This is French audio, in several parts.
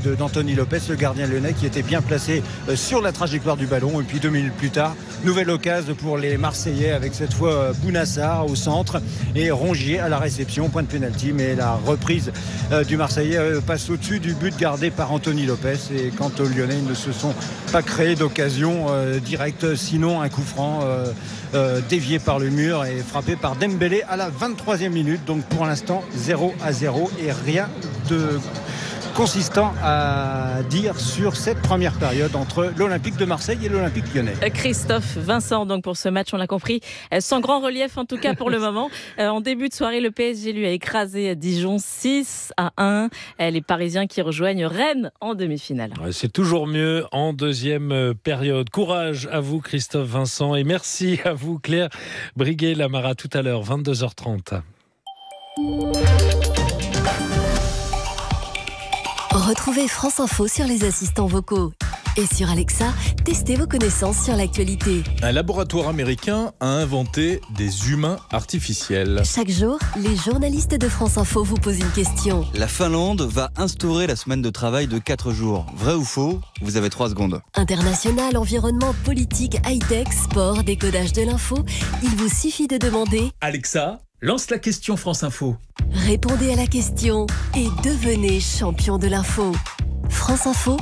d'Anthony Lopez, le gardien lyonnais, qui était bien placé sur la trajectoire du ballon. Et puis 2 minutes plus tard, nouvelle occasion pour les Marseillais avec cette fois Bounassar au centre et Rongier à la réception, point de pénalty. Mais la reprise du Marseillais passe au-dessus du but gardé par Anthony Lopez. Et quant aux Lyonnais, ils ne se sont pas créés d'occasion directe, sinon un coup franc dévié par le mur et frappé par Dembélé à la 23e minute. Donc pour l'instant 0-0 et rien de consistant à dire sur cette première période entre l'Olympique de Marseille et l'Olympique lyonnais. Christophe Vincent, donc pour ce match, on l'a compris, sans grand relief en tout cas pour le moment. En début de soirée, le PSG lui a écrasé Dijon 6-1. Les Parisiens qui rejoignent Rennes en demi-finale. C'est toujours mieux en deuxième période. Courage à vous Christophe Vincent et merci à vous Claire Briguet-Lamara. Tout à l'heure, 22h30. Retrouvez France Info sur les assistants vocaux. Et sur Alexa, testez vos connaissances sur l'actualité. Un laboratoire américain a inventé des humains artificiels. Chaque jour, les journalistes de France Info vous posent une question. La Finlande va instaurer la semaine de travail de 4 jours. Vrai ou faux ? Vous avez 3 secondes. International, environnement, politique, high-tech, sport, décodage de l'info. Il vous suffit de demander Alexa, lance la question France Info. Répondez à la question et devenez champion de l'info. France Info,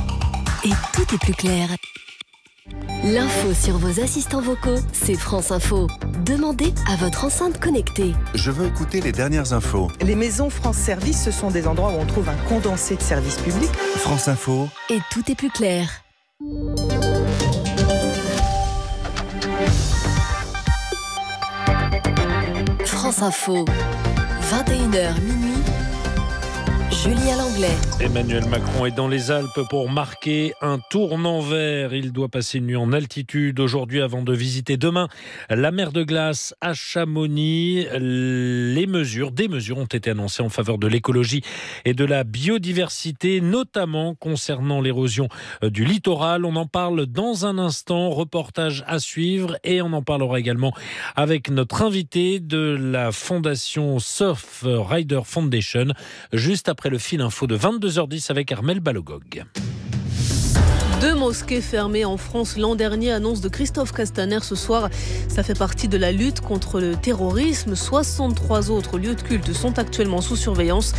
et tout est plus clair. L'info sur vos assistants vocaux, c'est France Info. Demandez à votre enceinte connectée. Je veux écouter les dernières infos. Les maisons France Service, ce sont des endroits où on trouve un condensé de services publics. France Info. Et tout est plus clair. France Info, 21h minuit. Julien Langlais. Emmanuel Macron est dans les Alpes pour marquer un tournant vert. Il doit passer une nuit en altitude aujourd'hui avant de visiter demain la mer de glace à Chamonix. Des mesures ont été annoncées en faveur de l'écologie et de la biodiversité, notamment concernant l'érosion du littoral. On en parle dans un instant. Reportage à suivre et on en parlera également avec notre invité de la fondation Surf Rider Foundation juste après le fil info de 22h10 avec Armel Balogog. 2 mosquées fermées en France l'an dernier, annonce de Christophe Castaner ce soir. Ça fait partie de la lutte contre le terrorisme. 63 autres lieux de culte sont actuellement sous surveillance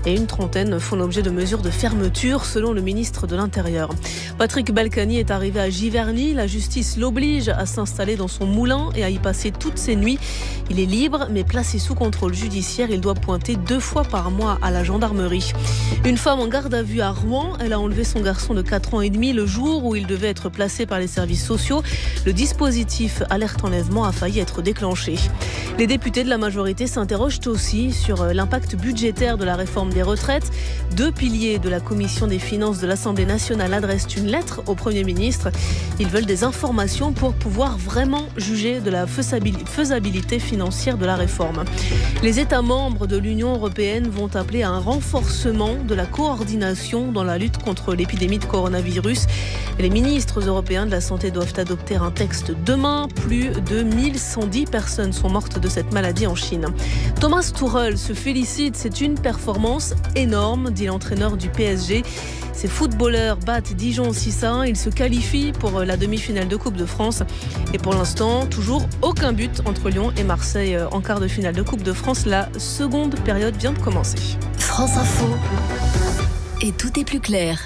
et une trentaine font l'objet de mesures de fermeture selon le ministre de l'Intérieur. Patrick Balkany est arrivé à Giverny. La justice l'oblige à s'installer dans son moulin et à y passer toutes ses nuits. Il est libre mais placé sous contrôle judiciaire. Il doit pointer 2 fois par mois à la gendarmerie. Une femme en garde à vue à Rouen. Elle a enlevé son garçon de 4 ans et demi le jour où il devait être placé par les services sociaux. Le dispositif alerte enlèvement a failli être déclenché. Les députés de la majorité s'interrogent aussi sur l'impact budgétaire de la réforme des retraites. 2 piliers de la commission des finances de l'Assemblée nationale adressent une lettre au Premier ministre. Ils veulent des informations pour pouvoir vraiment juger de la faisabilité financière de la réforme. Les États membres de l'Union européenne vont appeler à un renforcement de la coordination dans la lutte contre l'épidémie de coronavirus. Les ministres européens de la santé doivent adopter un texte demain. Plus de 1110 personnes sont mortes de cette maladie en Chine. Thomas Tuchel se félicite, c'est une performance énorme, dit l'entraîneur du PSG. Ces footballeurs battent Dijon 6-1. Ils se qualifient pour la demi-finale de Coupe de France. Et pour l'instant, toujours aucun but entre Lyon et Marseille en quart de finale de Coupe de France. La seconde période vient de commencer. France Info. Et tout est plus clair.